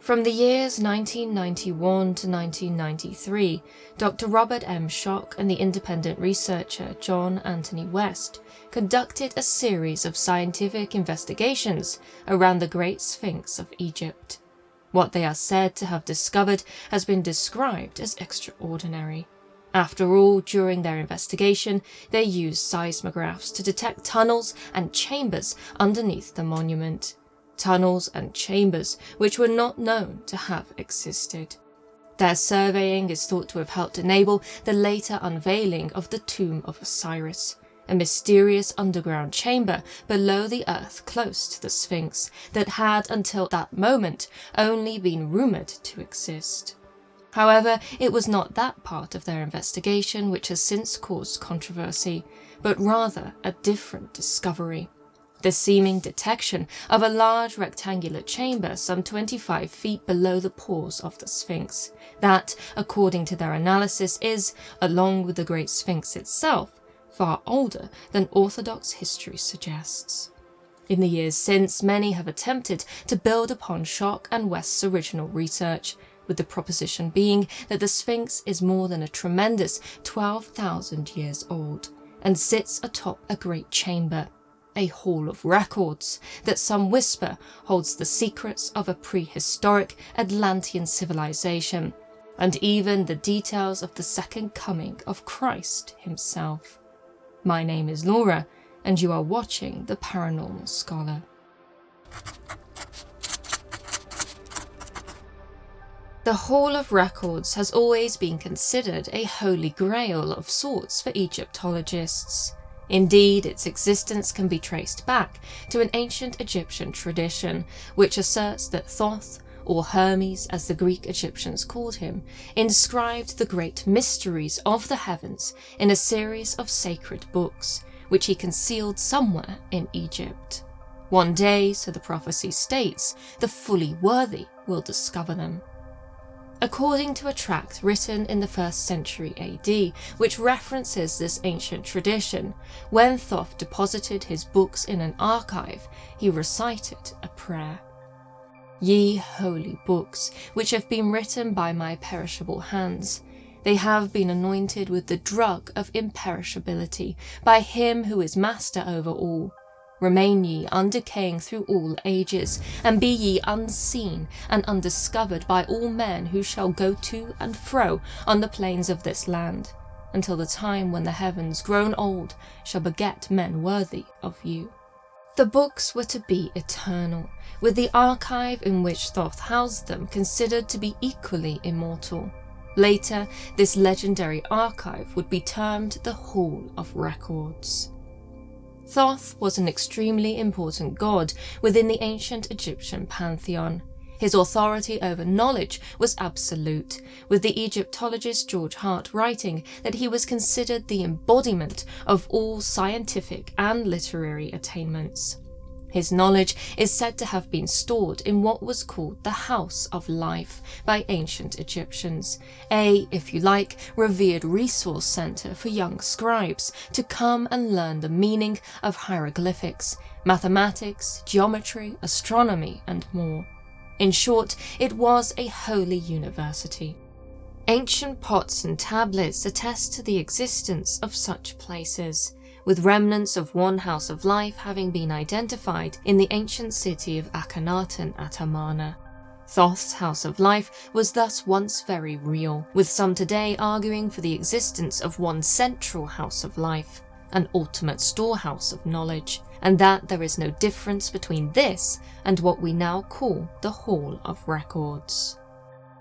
From the years 1991 to 1993, Dr. Robert M. Schoch and the independent researcher John Anthony West conducted a series of scientific investigations around the Great Sphinx of Egypt. What they are said to have discovered has been described as extraordinary. After all, during their investigation, they used seismographs to detect tunnels and chambers underneath the monument. Tunnels and chambers which were not known to have existed. Their surveying is thought to have helped enable the later unveiling of the Tomb of Osiris, a mysterious underground chamber below the earth close to the Sphinx that had until that moment only been rumoured to exist. However, it was not that part of their investigation which has since caused controversy, but rather a different discovery. The seeming detection of a large rectangular chamber some 25 feet below the paws of the Sphinx, that, according to their analysis, is, along with the Great Sphinx itself, far older than orthodox history suggests. In the years since, many have attempted to build upon Schoch and West's original research, with the proposition being that the Sphinx is more than a tremendous 12,000 years old, and sits atop a great chamber, a hall of records that some whisper holds the secrets of a prehistoric Atlantean civilization, and even the details of the second coming of Christ himself. My name is Laura, and you are watching The Paranormal Scholar. The Hall of Records has always been considered a holy grail of sorts for Egyptologists. Indeed, its existence can be traced back to an ancient Egyptian tradition, which asserts that Thoth, or Hermes as the Greek Egyptians called him, inscribed the great mysteries of the heavens in a series of sacred books, which he concealed somewhere in Egypt. One day, so the prophecy states, the fully worthy will discover them. According to a tract written in the 1st century AD, which references this ancient tradition, when Thoth deposited his books in an archive, he recited a prayer. Ye holy books, which have been written by my perishable hands, they have been anointed with the drug of imperishability by him who is master over all. Remain ye undecaying through all ages, and be ye unseen and undiscovered by all men who shall go to and fro on the plains of this land, until the time when the heavens grown old shall beget men worthy of you. The books were to be eternal, with the archive in which Thoth housed them considered to be equally immortal. Later, this legendary archive would be termed the Hall of Records. Thoth was an extremely important god within the ancient Egyptian pantheon. His authority over knowledge was absolute, with the Egyptologist George Hart writing that he was considered the embodiment of all scientific and literary attainments. His knowledge is said to have been stored in what was called the House of Life by ancient Egyptians, if you like, revered resource center for young scribes to come and learn the meaning of hieroglyphics, mathematics, geometry, astronomy, and more. In short, it was a holy university. Ancient pots and tablets attest to the existence of such places, with remnants of one House of Life having been identified in the ancient city of Akhenaten at Amarna. Thoth's House of Life was thus once very real, with some today arguing for the existence of one central House of Life, an ultimate storehouse of knowledge, and that there is no difference between this and what we now call the Hall of Records.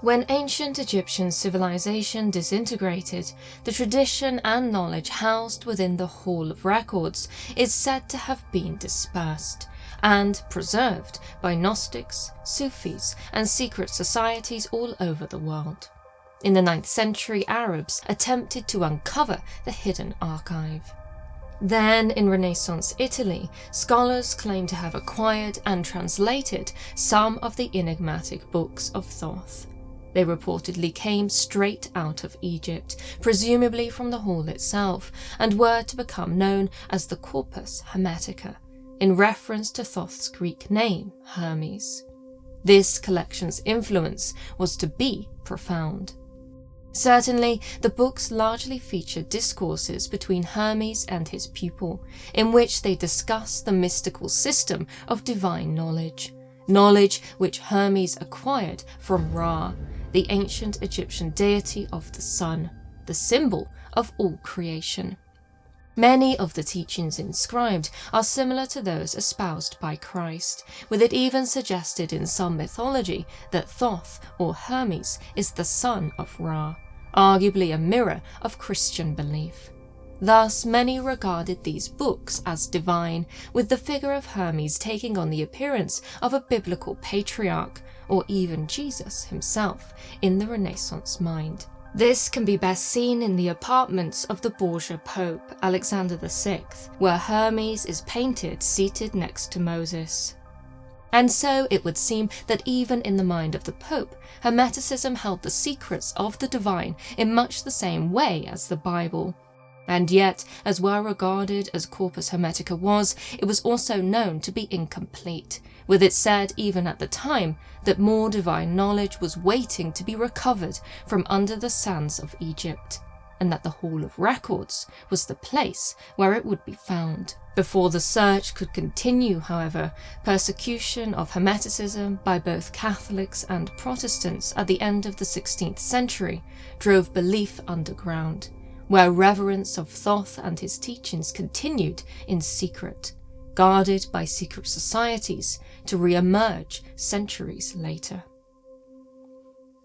When ancient Egyptian civilization disintegrated, the tradition and knowledge housed within the Hall of Records is said to have been dispersed and preserved by Gnostics, Sufis, and secret societies all over the world. In the 9th century, Arabs attempted to uncover the hidden archive. Then, in Renaissance Italy, scholars claim to have acquired and translated some of the enigmatic books of Thoth. They reportedly came straight out of Egypt, presumably from the hall itself, and were to become known as the Corpus Hermetica, in reference to Thoth's Greek name, Hermes. This collection's influence was to be profound. Certainly, the books largely featured discourses between Hermes and his pupil, in which they discuss the mystical system of divine knowledge which Hermes acquired from Ra, the ancient Egyptian deity of the sun, the symbol of all creation. Many of the teachings inscribed are similar to those espoused by Christ, with it even suggested in some mythology that Thoth or Hermes is the son of Ra, arguably a mirror of Christian belief. Thus, many regarded these books as divine, with the figure of Hermes taking on the appearance of a biblical patriarch, or even Jesus himself, in the Renaissance mind. This can be best seen in the apartments of the Borgia Pope, Alexander VI, where Hermes is painted seated next to Moses. And so it would seem that even in the mind of the Pope, Hermeticism held the secrets of the divine in much the same way as the Bible. And yet, as well regarded as Corpus Hermetica was, it was also known to be incomplete, with it said even at the time that more divine knowledge was waiting to be recovered from under the sands of Egypt, and that the Hall of Records was the place where it would be found. Before the search could continue, however, persecution of Hermeticism by both Catholics and Protestants at the end of the 16th century drove belief underground, where reverence of Thoth and his teachings continued in secret, guarded by secret societies to re-emerge centuries later.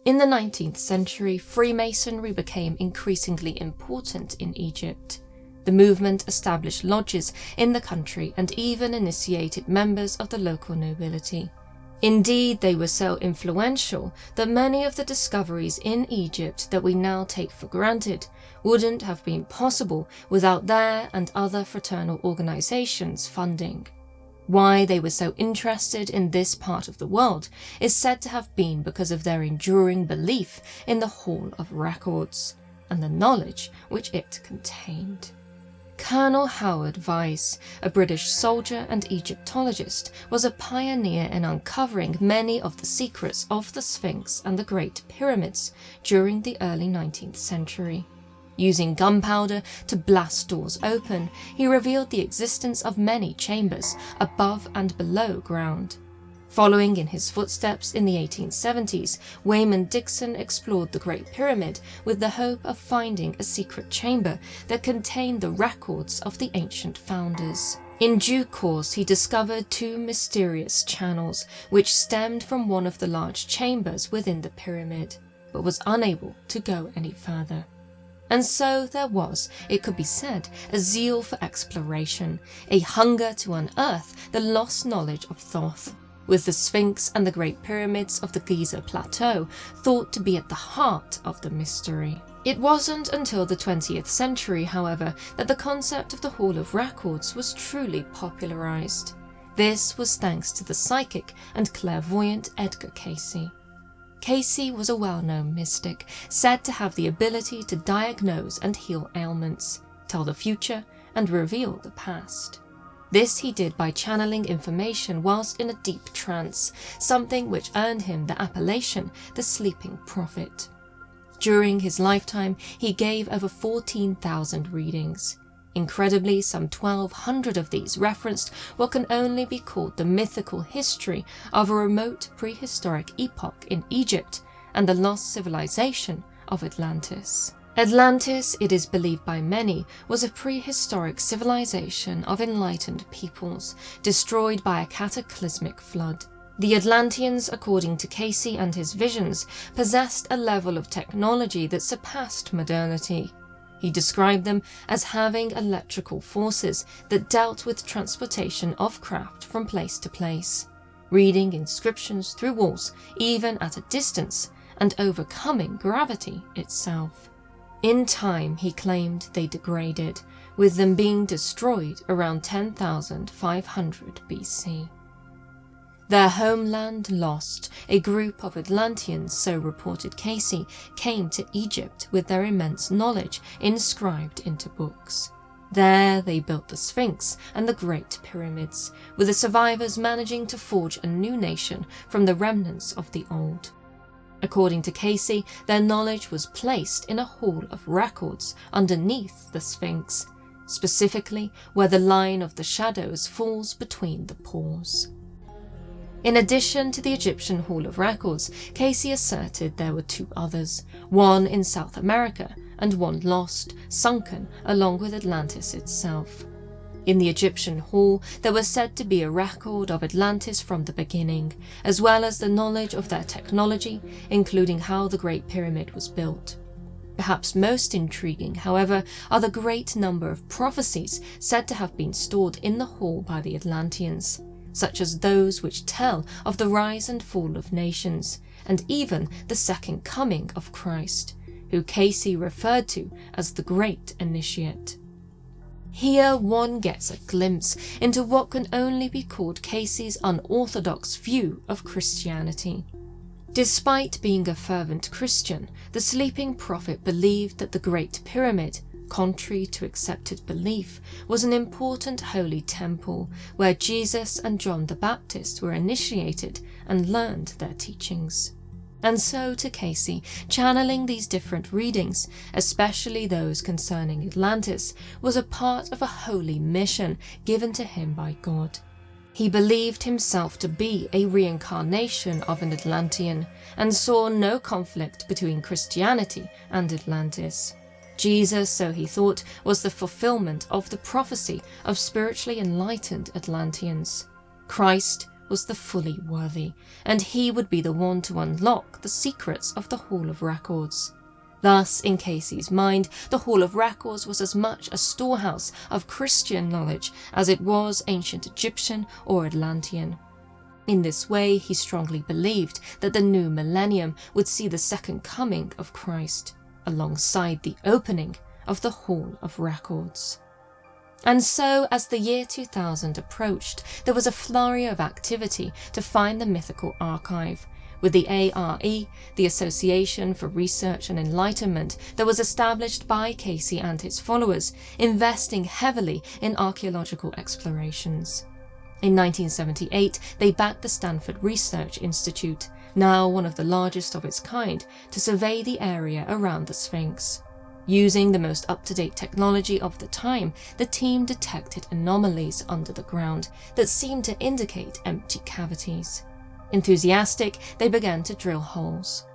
In the 19th century, Freemasonry became increasingly important in Egypt. The movement established lodges in the country and even initiated members of the local nobility. Indeed, they were so influential that many of the discoveries in Egypt that we now take for granted wouldn't have been possible without their and other fraternal organizations' funding. Why they were so interested in this part of the world is said to have been because of their enduring belief in the Hall of Records and the knowledge which it contained. Colonel Howard Vyse, a British soldier and Egyptologist, was a pioneer in uncovering many of the secrets of the Sphinx and the Great Pyramids during the early 19th century. Using gunpowder to blast doors open, he revealed the existence of many chambers above and below ground. Following in his footsteps in the 1870s, Wayman Dixon explored the Great Pyramid with the hope of finding a secret chamber that contained the records of the ancient founders. In due course, he discovered two mysterious channels which stemmed from one of the large chambers within the pyramid, but was unable to go any further. And so there was, it could be said, a zeal for exploration, a hunger to unearth the lost knowledge of Thoth, with the Sphinx and the Great Pyramids of the Giza Plateau thought to be at the heart of the mystery. It wasn't until the 20th century, however, that the concept of the Hall of Records was truly popularized. This was thanks to the psychic and clairvoyant Edgar Cayce. Cayce was a well-known mystic, said to have the ability to diagnose and heal ailments, tell the future, and reveal the past. This he did by channeling information whilst in a deep trance, something which earned him the appellation the Sleeping Prophet. During his lifetime, he gave over 14,000 readings. Incredibly, some 1,200 of these referenced what can only be called the mythical history of a remote prehistoric epoch in Egypt and the lost civilization of Atlantis. Atlantis, it is believed by many, was a prehistoric civilization of enlightened peoples, destroyed by a cataclysmic flood. The Atlanteans, according to Cayce and his visions, possessed a level of technology that surpassed modernity. He described them as having electrical forces that dealt with transportation of craft from place to place, reading inscriptions through walls even at a distance, and overcoming gravity itself. In time, he claimed they degraded, with them being destroyed around 10,500 BC. Their homeland lost, a group of Atlanteans, so reported Cayce, came to Egypt with their immense knowledge inscribed into books. There they built the Sphinx and the Great Pyramids, with the survivors managing to forge a new nation from the remnants of the old. According to Cayce, their knowledge was placed in a hall of records underneath the Sphinx, specifically where the line of the shadows falls between the paws. In addition to the Egyptian Hall of Records, Cayce asserted there were two others, one in South America and one lost, sunken along with Atlantis itself. In the Egyptian Hall, there was said to be a record of Atlantis from the beginning, as well as the knowledge of their technology, including how the Great Pyramid was built. Perhaps most intriguing, however, are the great number of prophecies said to have been stored in the hall by the Atlanteans, such as those which tell of the rise and fall of nations, and even the second coming of Christ, who Cayce referred to as the Great Initiate. Here one gets a glimpse into what can only be called Cayce's unorthodox view of Christianity. Despite being a fervent Christian, the sleeping prophet believed that the Great Pyramid, contrary to accepted belief, was an important holy temple where Jesus and John the Baptist were initiated and learned their teachings. And so to Cayce, channeling these different readings, especially those concerning Atlantis, was a part of a holy mission given to him by God. He believed himself to be a reincarnation of an Atlantean, and saw no conflict between Christianity and Atlantis. Jesus, so he thought, was the fulfillment of the prophecy of spiritually enlightened Atlanteans. Christ was the fully worthy, and he would be the one to unlock the secrets of the Hall of Records. Thus, in Cayce's mind, the Hall of Records was as much a storehouse of Christian knowledge as it was ancient Egyptian or Atlantean. In this way, he strongly believed that the new millennium would see the second coming of Christ, alongside the opening of the Hall of Records. And so, as the year 2000 approached, there was a flurry of activity to find the mythical archive, with the ARE, the Association for Research and Enlightenment that was established by Cayce and his followers, investing heavily in archaeological explorations. In 1978, they backed the Stanford Research Institute, now one of the largest of its kind, to survey the area around the Sphinx. Using the most up-to-date technology of the time, the team detected anomalies under the ground that seemed to indicate empty cavities. Enthusiastic, they began to drill holes.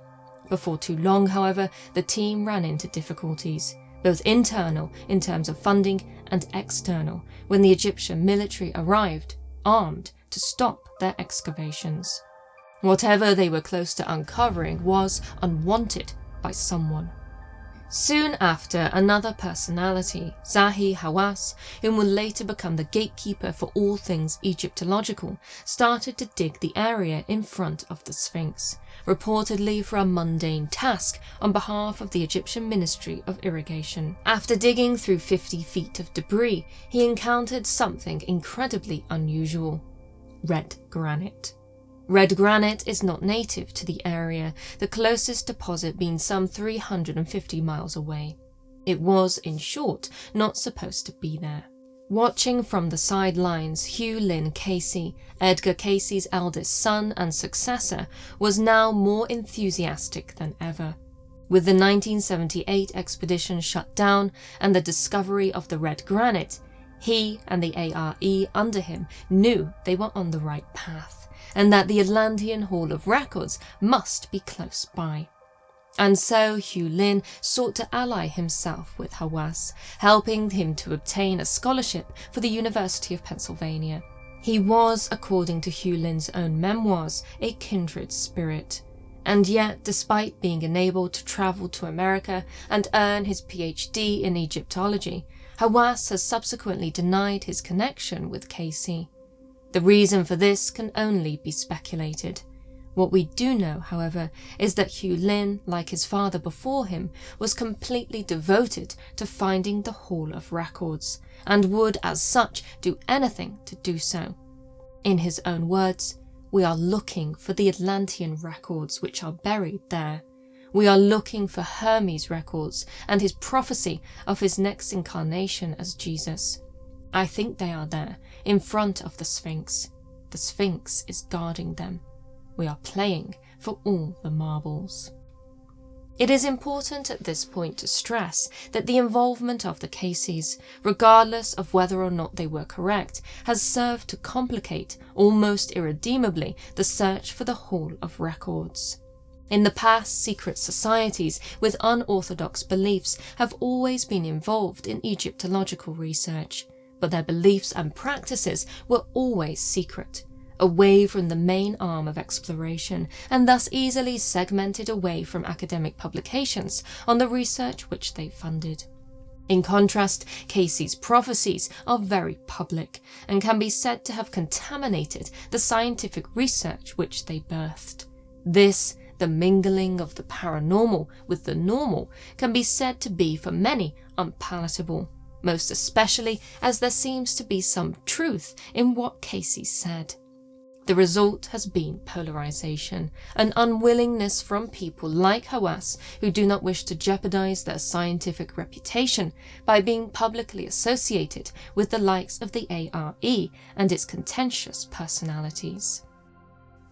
Before too long, however, the team ran into difficulties, both internal in terms of funding and external, when the Egyptian military arrived, armed, to stop their excavations. Whatever they were close to uncovering was unwanted by someone. Soon after, another personality, Zahi Hawass, whom would later become the gatekeeper for all things Egyptological, started to dig the area in front of the Sphinx, reportedly for a mundane task on behalf of the Egyptian Ministry of Irrigation. After digging through 50 feet of debris, he encountered something incredibly unusual: red granite. Red granite is not native to the area, the closest deposit being some 350 miles away. It was, in short, not supposed to be there. Watching from the sidelines, Hugh Lynn Cayce, Edgar Cayce's eldest son and successor, was now more enthusiastic than ever. With the 1978 expedition shut down and the discovery of the red granite, he and the ARE under him knew they were on the right path, and that the Atlantean Hall of Records must be close by. And so Hugh Lynn sought to ally himself with Hawass, helping him to obtain a scholarship for the University of Pennsylvania. He was, according to Hugh Lynn's own memoirs, a kindred spirit. And yet, despite being enabled to travel to America and earn his PhD in Egyptology, Hawass has subsequently denied his connection with Cayce. The reason for this can only be speculated. What we do know, however, is that Hugh Lynn, like his father before him, was completely devoted to finding the Hall of Records, and would, as such, do anything to do so. In his own words, "We are looking for the Atlantean records which are buried there. We are looking for Hermes records and his prophecy of his next incarnation as Jesus. I think they are there, in front of the Sphinx. The Sphinx is guarding them. We are playing for all the marbles. It is important at this point to stress that the involvement of the Cayces, regardless of whether or not they were correct, has served to complicate, almost irredeemably, the search for the Hall of Records. In the past, secret societies with unorthodox beliefs have always been involved in Egyptological research, but their beliefs and practices were always secret, away from the main arm of exploration, and thus easily segmented away from academic publications on the research which they funded. In contrast, Cayce's prophecies are very public and can be said to have contaminated the scientific research which they birthed. This, the mingling of the paranormal with the normal, can be said to be for many unpalatable, most especially as there seems to be some truth in what Cayce said. The result has been polarization, an unwillingness from people like Hawass who do not wish to jeopardize their scientific reputation by being publicly associated with the likes of the ARE and its contentious personalities.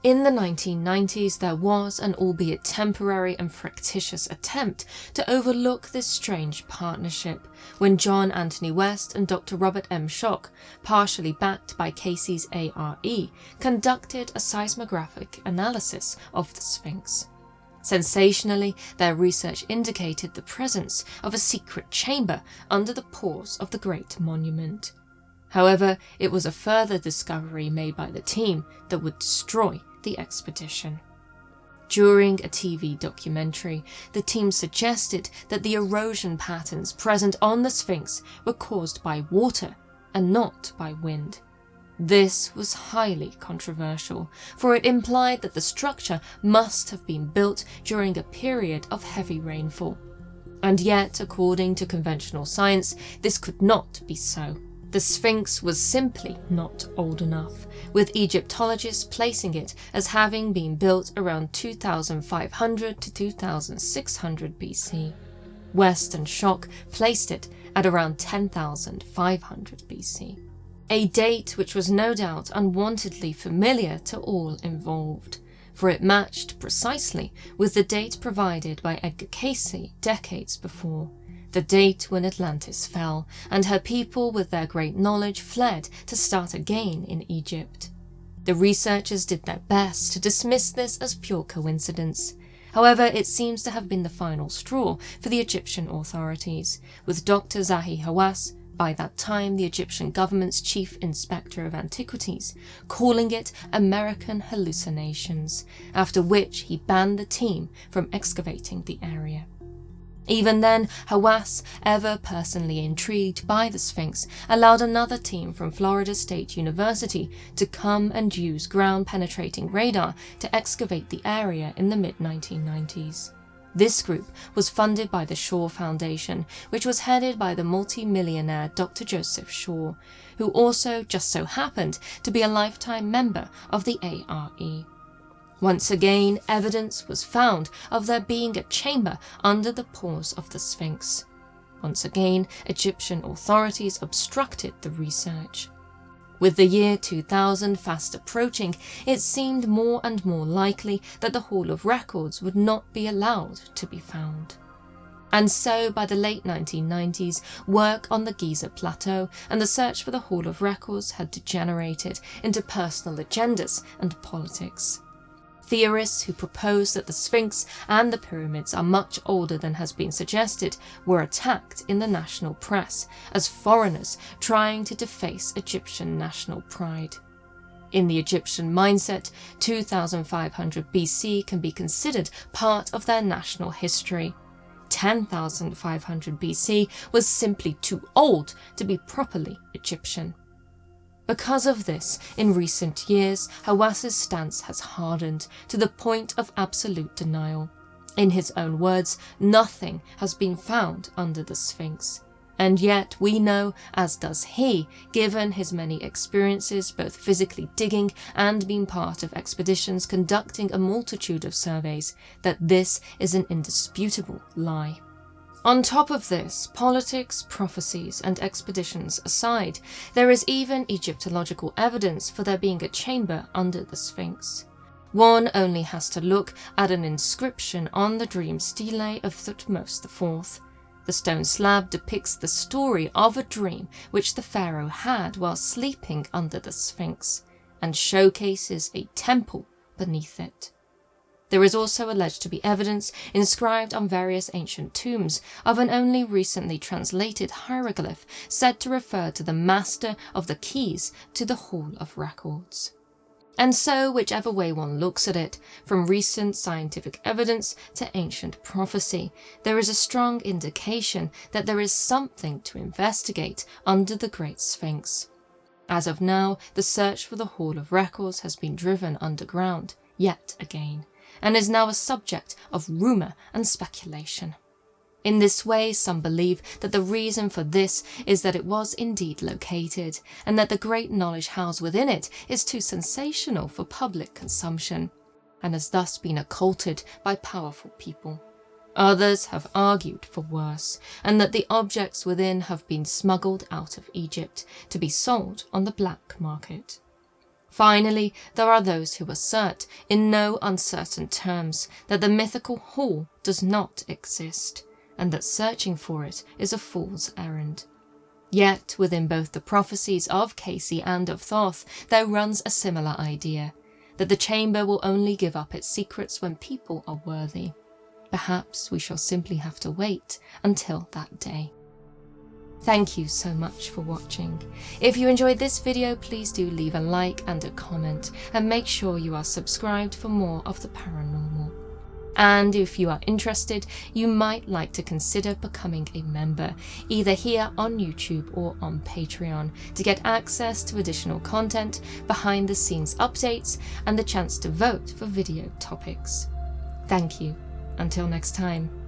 In the 1990s, there was an albeit temporary and fractious attempt to overlook this strange partnership when John Anthony West and Dr. Robert M. Schoch, partially backed by Cayce's ARE, conducted a seismographic analysis of the Sphinx. Sensationally, their research indicated the presence of a secret chamber under the paws of the Great Monument. However, it was a further discovery made by the team that would destroy the expedition. During a TV documentary, the team suggested that the erosion patterns present on the Sphinx were caused by water and not by wind. This was highly controversial, for it implied that the structure must have been built during a period of heavy rainfall. And yet, according to conventional science, this could not be so. The Sphinx was simply not old enough, with Egyptologists placing it as having been built around 2500 to 2600 BC. West and Schoch placed it at around 10,500 BC, a date which was no doubt unwantedly familiar to all involved, for it matched precisely with the date provided by Edgar Cayce decades before, the date when Atlantis fell, and her people with their great knowledge fled to start again in Egypt. The researchers did their best to dismiss this as pure coincidence. However, it seems to have been the final straw for the Egyptian authorities, with Dr. Zahi Hawass, by that time the Egyptian government's chief inspector of antiquities, calling it American hallucinations, after which he banned the team from excavating the area. Even then, Hawass, ever personally intrigued by the Sphinx, allowed another team from Florida State University to come and use ground-penetrating radar to excavate the area in the mid-1990s. This group was funded by the Shaw Foundation, which was headed by the multi-millionaire Dr. Joseph Shaw, who also just so happened to be a lifetime member of the ARE. Once again, evidence was found of there being a chamber under the paws of the Sphinx. Once again, Egyptian authorities obstructed the research. With the year 2000 fast approaching, it seemed more and more likely that the Hall of Records would not be allowed to be found. And so, by the late 1990s, work on the Giza Plateau and the search for the Hall of Records had degenerated into personal agendas and politics. Theorists who proposed that the Sphinx and the pyramids are much older than has been suggested were attacked in the national press as foreigners trying to deface Egyptian national pride. In the Egyptian mindset, 2500 BC can be considered part of their national history. 10,500 BC was simply too old to be properly Egyptian. Because of this, in recent years, Hawass's stance has hardened to the point of absolute denial. In his own words, nothing has been found under the Sphinx. And yet we know, as does he, given his many experiences both physically digging and being part of expeditions conducting a multitude of surveys, that this is an indisputable lie. On top of this, politics, prophecies, and expeditions aside, there is even Egyptological evidence for there being a chamber under the Sphinx. One only has to look at an inscription on the dream stele of Thutmose IV. The stone slab depicts the story of a dream which the pharaoh had while sleeping under the Sphinx, and showcases a temple beneath it. There is also alleged to be evidence inscribed on various ancient tombs of an only recently translated hieroglyph said to refer to the master of the keys to the Hall of Records. And so, whichever way one looks at it, from recent scientific evidence to ancient prophecy, there is a strong indication that there is something to investigate under the Great Sphinx. As of now, the search for the Hall of Records has been driven underground, yet again, and is now a subject of rumour and speculation. In this way, some believe that the reason for this is that it was indeed located, and that the great knowledge housed within it is too sensational for public consumption, and has thus been occulted by powerful people. Others have argued for worse, and that the objects within have been smuggled out of Egypt to be sold on the black market. Finally, there are those who assert, in no uncertain terms, that the mythical hall does not exist, and that searching for it is a fool's errand. Yet, within both the prophecies of Cayce and of Thoth, there runs a similar idea, that the chamber will only give up its secrets when people are worthy. Perhaps we shall simply have to wait until that day. Thank you so much for watching. If you enjoyed this video, please do leave a like and a comment, and make sure you are subscribed for more of the paranormal. And if you are interested, you might like to consider becoming a member, either here on YouTube or on Patreon, to get access to additional content, behind the scenes updates, and the chance to vote for video topics. Thank you. Until next time.